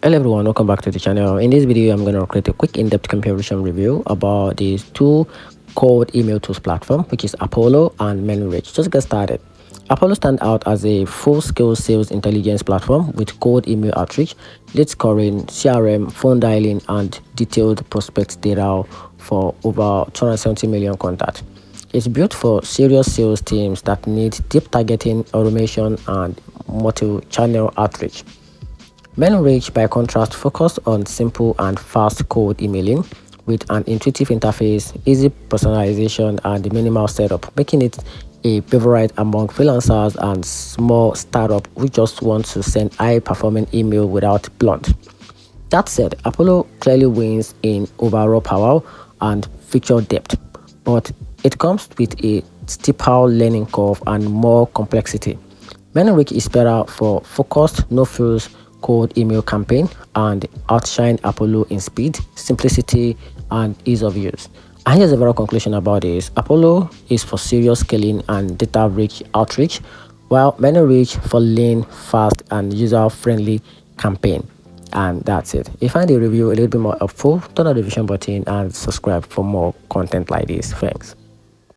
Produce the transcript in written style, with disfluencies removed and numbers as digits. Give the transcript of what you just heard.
Hello everyone, welcome back to the channel. In this video, I'm going to create a quick in-depth comparison review about these two cold email tools platform, which is Apollo and Manyreach. Just get started. Apollo stands out as a full-scale sales intelligence platform with cold email outreach, lead scoring, CRM, phone dialing, and detailed prospect data for over 270 million contacts. It's built for serious sales teams that need deep targeting, automation, and multi-channel outreach. Manyreach, by contrast, focused on simple and fast cold emailing with an intuitive interface, easy personalization, and minimal setup, making it a favorite among freelancers and small startups who just want to send high-performing email without blunt. That said, Apollo clearly wins in overall power and feature depth, but it comes with a steeper learning curve and more complexity. Manyreach is better for focused, no-frills cold email campaign and outshine Apollo in speed, simplicity, and ease of use. And here's a overall conclusion about this. Apollo is for serious scaling and data-rich outreach, while Manyreach for lean, fast, and user-friendly campaign. And that's it. If you find the review a little bit more helpful, turn on the notification button and subscribe for more content like this. Thanks.